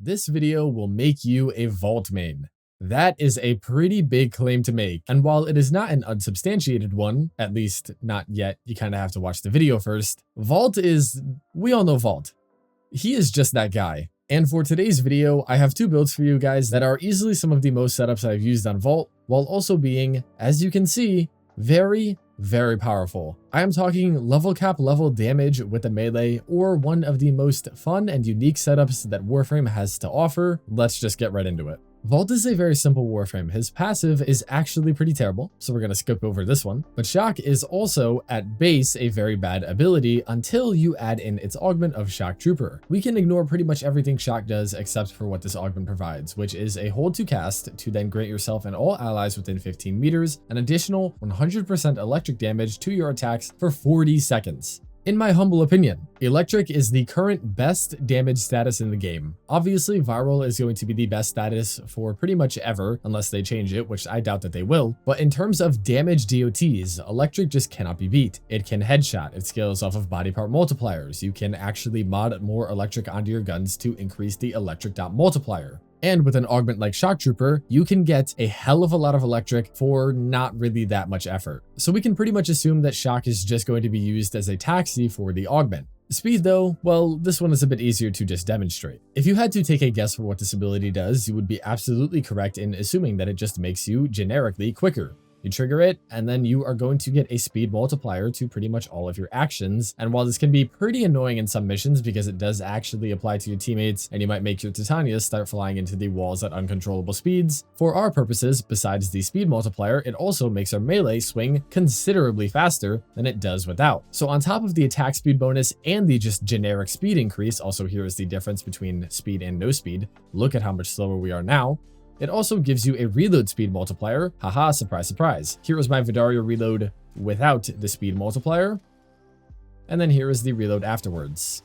This video will make you a Vault main. That is a pretty big claim to make, and while it is not an unsubstantiated one, at least not yet, you kind of have to watch the video first, we all know Vault. He is just that guy. And for today's video, I have two builds for you guys that are easily some of the most setups I've used on Vault, while also being, as you can see, very powerful. I am talking level cap level damage with the melee, or one of the most fun and unique setups that Warframe has to offer. Let's just get right into it. Vault is a very simple Warframe. His passive is actually pretty terrible, so we're going to skip over this one. But Shock is also, at base, a very bad ability until you add in its augment of Shock Trooper. We can ignore pretty much everything Shock does except for what this augment provides, which is a hold to cast to then grant yourself and all allies within 15 meters an additional 100% electric damage to your attacks for 40 seconds. In my humble opinion, Electric is the current best damage status in the game. Obviously, Viral is going to be the best status for pretty much ever, unless they change it, which I doubt that they will. But in terms of damage DOTs, Electric just cannot be beat. It can headshot, it scales off of body part multipliers. You can actually mod more electric onto your guns to increase the electric dot multiplier. And with an augment like Shock Trooper, you can get a hell of a lot of electric for not really that much effort. So we can pretty much assume that Shock is just going to be used as a taxi for the augment. Speed though, well, this one is a bit easier to just demonstrate. If you had to take a guess for what this ability does, you would be absolutely correct in assuming that it just makes you generically quicker. You trigger it, and then you are going to get a speed multiplier to pretty much all of your actions. And while this can be pretty annoying in some missions because it does actually apply to your teammates, and you might make your Titanias start flying into the walls at uncontrollable speeds, for our purposes, besides the speed multiplier, it also makes our melee swing considerably faster than it does without. So on top of the attack speed bonus and the just generic speed increase, also here is the difference between speed and no speed. Look at how much slower we are now. It also gives you a reload speed multiplier. Haha, surprise, surprise. Here is my Vidario reload without the speed multiplier. And then here is the reload afterwards.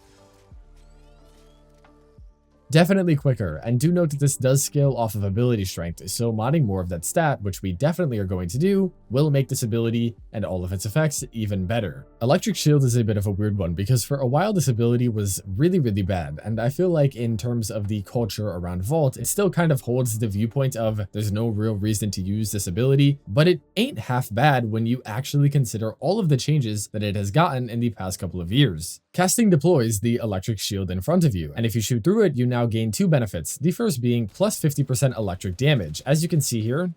Definitely quicker, and do note that this does scale off of ability strength, so modding more of that stat, which we definitely are going to do, will make this ability and all of its effects even better. Electric Shield is a bit of a weird one because for a while this ability was really bad, and I feel like in terms of the culture around Vault, it still kind of holds the viewpoint of there's no real reason to use this ability, but it ain't half bad when you actually consider all of the changes that it has gotten in the past couple of years. Casting deploys the electric shield in front of you, and if you shoot through it, you now gain two benefits. The first being plus 50% electric damage. As you can see here,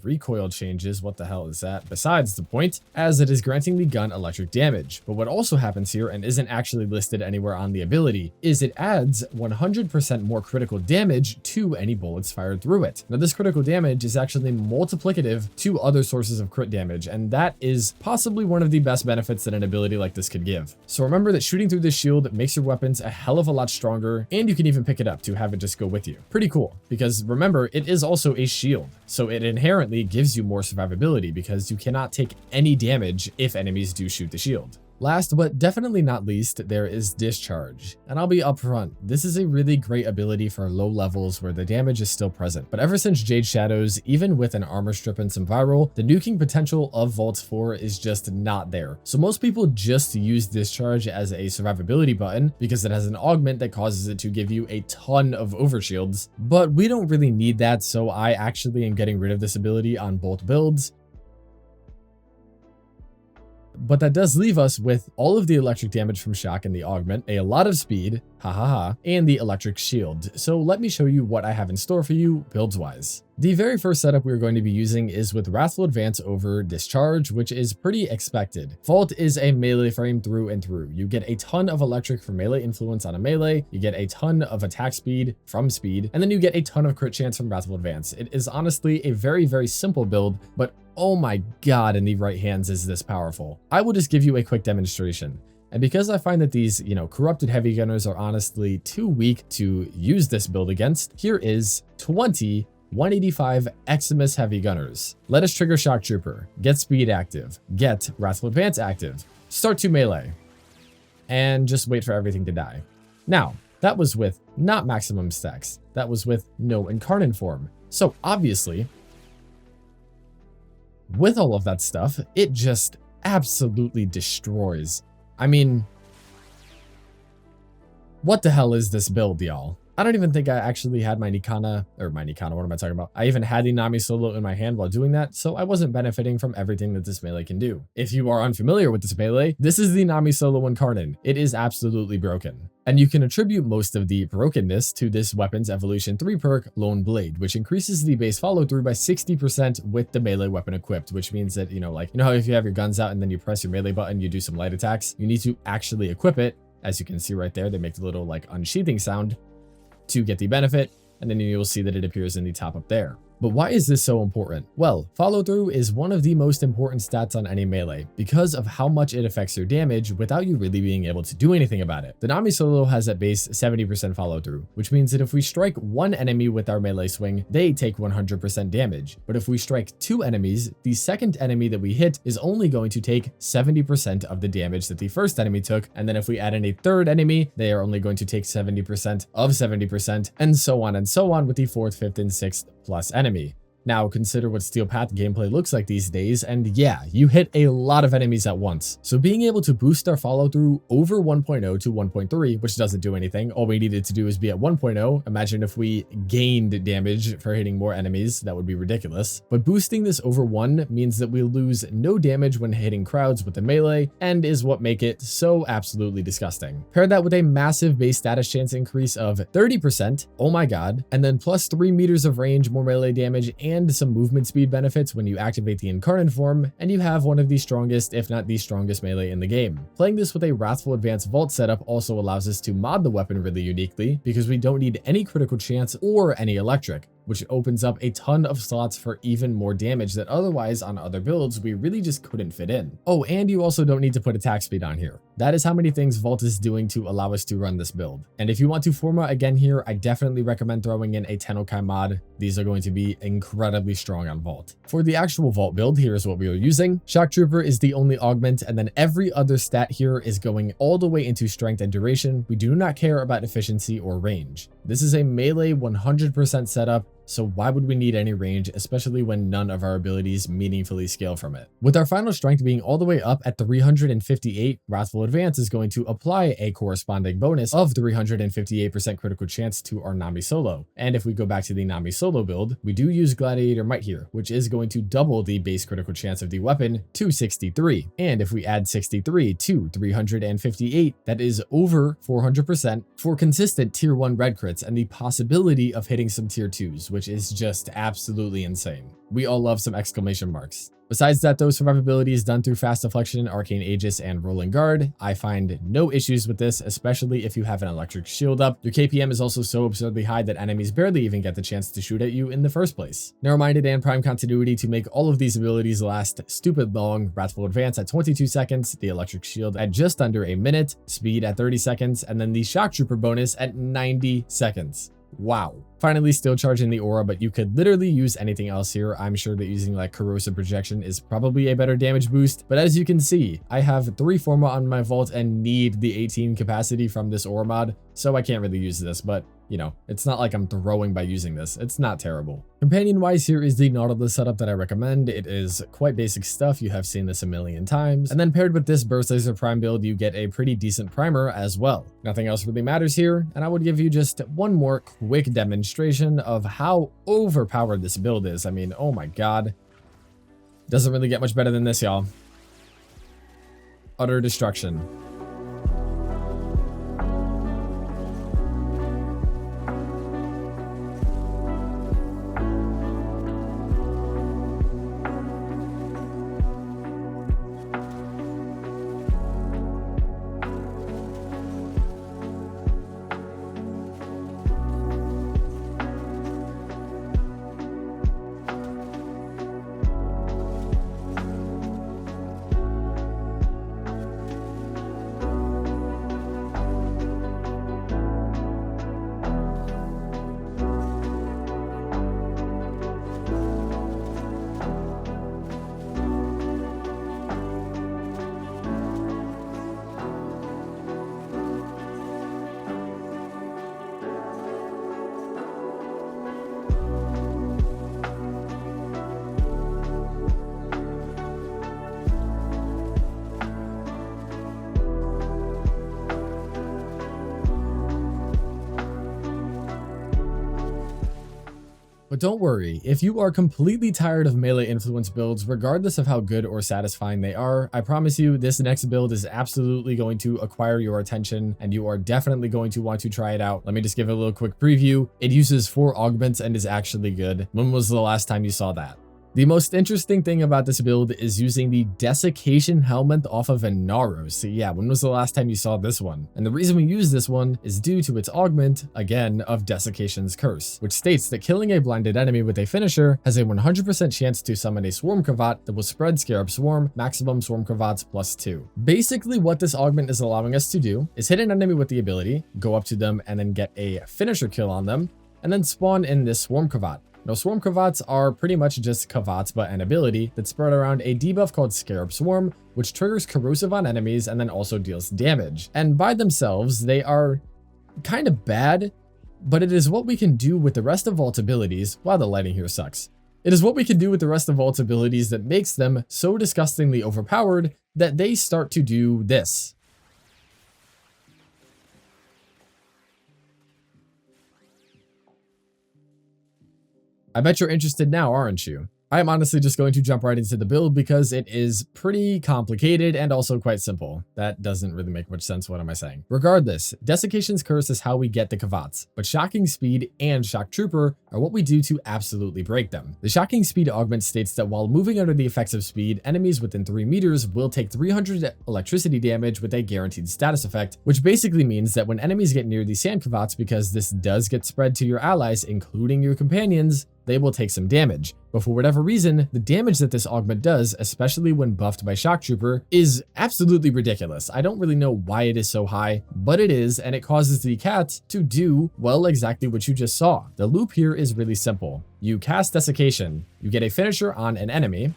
recoil changes, what the hell is that? Besides the point, as it is granting the gun electric damage. But what also happens here, and isn't actually listed anywhere on the ability, is it adds 100% more critical damage to any bullets fired through it. Now this critical damage is actually multiplicative to other sources of crit damage, and that is possibly one of the best benefits that an ability like this could give. So remember that shooting through this shield makes your weapons a hell of a lot stronger, and you can even pick it up to have it just go with you. Pretty cool, because remember, it is also a shield, so it inherently gives you more survivability because you cannot take any damage if enemies do shoot the shield. Last but definitely not least, there is Discharge. And I'll be upfront, this is a really great ability for low levels where the damage is still present. But ever since Jade Shadows, even with an armor strip and some viral, the nuking potential of Vault 4 is just not there. So most people just use Discharge as a survivability button because it has an augment that causes it to give you a ton of overshields. But we don't really need that, so I actually am getting rid of this ability on both builds. But that does leave us with all of the electric damage from Shock and the augment, a lot of speed, and the electric shield. So let me show you what I have in store for you builds wise. The very first setup we're going to be using is with Wrathful Advance over Discharge, which is pretty expected. Vault is a melee frame through and through. You get a ton of electric from melee influence on a melee, you get a ton of attack speed from speed, and then you get a ton of crit chance from Wrathful Advance. It is honestly a very simple build, but oh my god, in the right hands is this powerful. I will just give you a quick demonstration. And because I find that these, corrupted heavy gunners are honestly too weak to use this build against, here is 20 185 Eximus heavy gunners. Let us trigger Shock Trooper, get speed active, get Wrathful Advance active, start to melee, and just wait for everything to die. Now, that was with not maximum stacks, that was with no Incarnon form. So obviously, with all of that stuff, it just absolutely destroys. I mean, what the hell is this build, y'all? I don't even think I actually had my Nikana, what am I talking about? I even had the Nami solo in my hand while doing that, so I wasn't benefiting from everything that this melee can do. If you are unfamiliar with this melee, this is the Nami solo Incarnon. It is absolutely broken. And you can attribute most of the brokenness to this weapon's evolution 3 perk, Lone Blade, which increases the base follow through by 60% with the melee weapon equipped, which means that, you know how if you have your guns out and then you press your melee button, you do some light attacks, you need to actually equip it. As you can see right there, they make the little like unsheathing sound to get the benefit, and then you'll see that it appears in the top up there. But why is this so important? Well, follow through is one of the most important stats on any melee because of how much it affects your damage without you really being able to do anything about it. The Nami solo has at base 70% follow through, which means that if we strike one enemy with our melee swing, they take 100% damage. But if we strike 2 enemies, the second enemy that we hit is only going to take 70% of the damage that the first enemy took. And then if we add in a third enemy, they are only going to take 70% of 70%, and so on with the 4th, 5th, and 6th plus enemy. Now consider what Steel Path gameplay looks like these days, and yeah, you hit a lot of enemies at once. So being able to boost our follow through over 1.0 to 1.3, which doesn't do anything, all we needed to do is be at 1.0. Imagine if we gained damage for hitting more enemies, that would be ridiculous. But boosting this over 1 means that we lose no damage when hitting crowds with the melee, and is what make it so absolutely disgusting. Pair that with a massive base status chance increase of 30%, oh my god, and then plus 3 meters of range, more melee damage, and some movement speed benefits when you activate the Incarnon form, and you have one of the strongest, if not the strongest melee in the game. Playing this with a Wrathful Advanced Vault setup also allows us to mod the weapon really uniquely because we don't need any critical chance or any electric, which opens up a ton of slots for even more damage that otherwise on other builds we really just couldn't fit in. Oh, and you also don't need to put attack speed on here. That is how many things Vault is doing to allow us to run this build. And if you want to forma again here, I definitely recommend throwing in a Tennokai mod. These are going to be incredibly strong on Vault. For the actual Vault build, here's what we are using. Shock Trooper is the only augment, and then every other stat here is going all the way into strength and duration. We do not care about efficiency or range. This is a melee 100% setup, so why would we need any range, especially when none of our abilities meaningfully scale from it? With our final strength being all the way up at 358, Wrathful Advance is going to apply a corresponding bonus of 358% critical chance to our Nami solo. And if we go back to the Nami solo build, we do use Gladiator Might here, which is going to double the base critical chance of the weapon to 63. And if we add 63 to 358, that is over 400% for consistent tier 1 red crits and the possibility of hitting some tier 2s, which is just absolutely insane. We all love some exclamation marks. Besides that though, survivability is done through Fast Deflection, Arcane Aegis, and Rolling Guard. I find no issues with this, especially if you have an electric shield up. Your KPM is also so absurdly high that enemies barely even get the chance to shoot at you in the first place. Narrow-minded and Prime Continuity to make all of these abilities last stupid long. Wrathful Advance at 22 seconds, the Electric Shield at just under a minute, Speed at 30 seconds, and then the Shock Trooper bonus at 90 seconds. Wow. Finally, still charging the aura, but you could literally use anything else here. I'm sure that using like corrosive projection is probably a better damage boost, but as you can see, I have 3 forma on my vault and need the 18 capacity from this aura mod, so I can't really use this, but you know, it's not like I'm throwing by using this. It's not terrible. Companion-wise, here is the Nautilus setup that I recommend. It is quite basic stuff. You have seen this a million times. And then paired with this Burst Laser Prime build, you get a pretty decent primer as well. Nothing else really matters here, and I would give you just one more quick demonstration of how overpowered this build is. I mean, oh my god. Doesn't really get much better than this, y'all. Utter destruction. But don't worry, if you are completely tired of melee influence builds, regardless of how good or satisfying they are, I promise you this next build is absolutely going to acquire your attention and you are definitely going to want to try it out. Let me just give a little quick preview. It uses 4 augments and is actually good. When was the last time you saw that? The most interesting thing about this build is using the Dessication Helminth off of Inaros. So yeah, when was the last time you saw this one? And the reason we use this one is due to its augment, again, of Desiccation's Curse, which states that killing a blinded enemy with a finisher has a 100% chance to summon a Swarm Kavat that will spread Scarab Swarm, maximum Swarm Kavats +2. Basically, what this augment is allowing us to do is hit an enemy with the ability, go up to them and then get a finisher kill on them, and then spawn in this Swarm Kavat. Now, Swarm Kavats are pretty much just Kavats, but an ability that's spread around a debuff called Scarab Swarm, which triggers corrosive on enemies and then also deals damage. And by themselves, they are kind of bad, but it is what we can do with the rest of Vault's abilities. Wow, the lighting here sucks. It is what we can do with the rest of Vault's abilities that makes them so disgustingly overpowered that they start to do this. I bet you're interested now, aren't you? I'm honestly just going to jump right into the build because it is pretty complicated and also quite simple. That doesn't really make much sense. What am I saying? Regardless, Desiccation's Curse is how we get the Kavats, but Shocking Speed and Shock Trooper are what we do to absolutely break them. The Shocking Speed augment states that while moving under the effects of speed, enemies within 3 meters will take 300 electricity damage with a guaranteed status effect, which basically means that when enemies get near the Sand Kavats, because this does get spread to your allies, including your companions, they will take some damage. But for whatever reason, the damage that this augment does, especially when buffed by Shock Trooper, is absolutely ridiculous. I don't really know why it is so high, but it is, and it causes the cats to do, well, exactly what you just saw. The loop here is really simple. You cast Desiccation, you get a finisher on an enemy,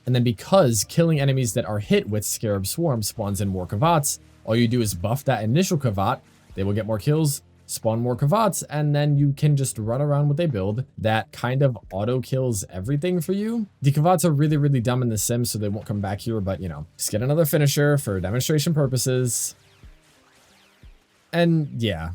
and then because killing enemies that are hit with Scarab Swarm spawns in more Kavats, all you do is buff that initial Kavat, they will get more kills, spawn more Kavats, and then you can just run around with a build that kind of auto kills everything for you. The Kavats are really, really dumb in the sim, so they won't come back here, but you know, just get another finisher for demonstration purposes. And yeah,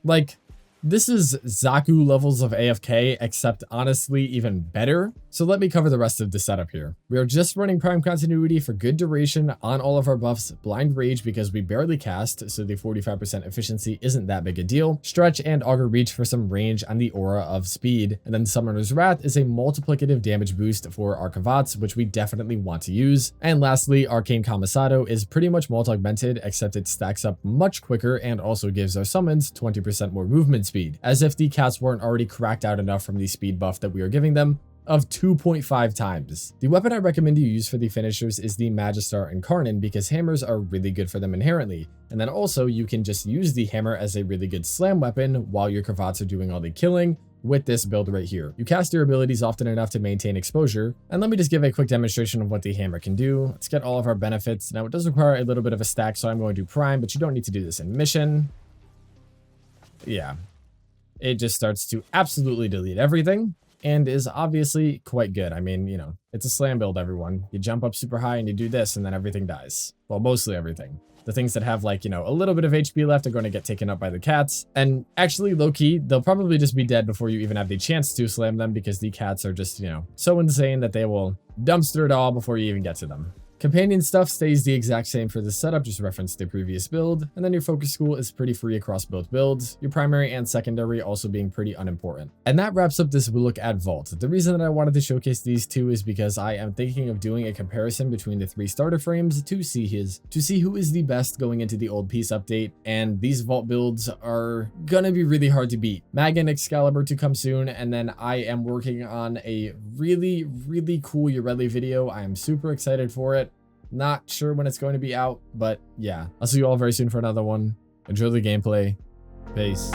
like, this is Zaku levels of AFK, except honestly even better. So let me cover the rest of the setup here. We are just running Prime Continuity for good duration on all of our buffs, Blind Rage because we barely cast, so the 45% efficiency isn't that big a deal, Stretch and Augur Reach for some range on the aura of speed, and then Summoner's Wrath is a multiplicative damage boost for our Kavats, which we definitely want to use. And lastly, Arcane Kamisado is pretty much multi-augmented, except it stacks up much quicker and also gives our summons 20% more movement speed, as if the cats weren't already cracked out enough from the speed buff that we are giving them of 2.5 times. The weapon I recommend you use for the finishers is the Magistar Incarnon because hammers are really good for them inherently, and then also you can just use the hammer as a really good slam weapon while your Kavats are doing all the killing with this build right here. You cast your abilities often enough to maintain exposure, and let me just give a quick demonstration of what the hammer can do. Let's get all of our benefits. Now it does require a little bit of a stack, so I'm going to prime, but you don't need to do this in mission. Yeah. It just starts to absolutely delete everything and is obviously quite good. I mean, you know, it's a slam build, everyone. You jump up super high and you do this and then everything dies. Well, mostly everything. The things that have like, you know, a little bit of HP left are going to get taken up by the cats. And actually, low-key, they'll probably just be dead before you even have the chance to slam them because the cats are just, you know, so insane that they will dumpster it all before you even get to them. Companion stuff stays the exact same for this setup, just reference the previous build, and then your focus school is pretty free across both builds, your primary and secondary also being pretty unimportant. And that wraps up this look at Vault. The reason that I wanted to showcase these two is because I am thinking of doing a comparison between the 3 starter frames to see who is the best going into the old piece update, and these Vault builds are gonna be really hard to beat. Mag and Excalibur to come soon, and then I am working on a really, really cool Ureli video. I am super excited for it. Not sure when it's going to be out, but yeah. I'll see you all very soon for another one. Enjoy the gameplay. Peace.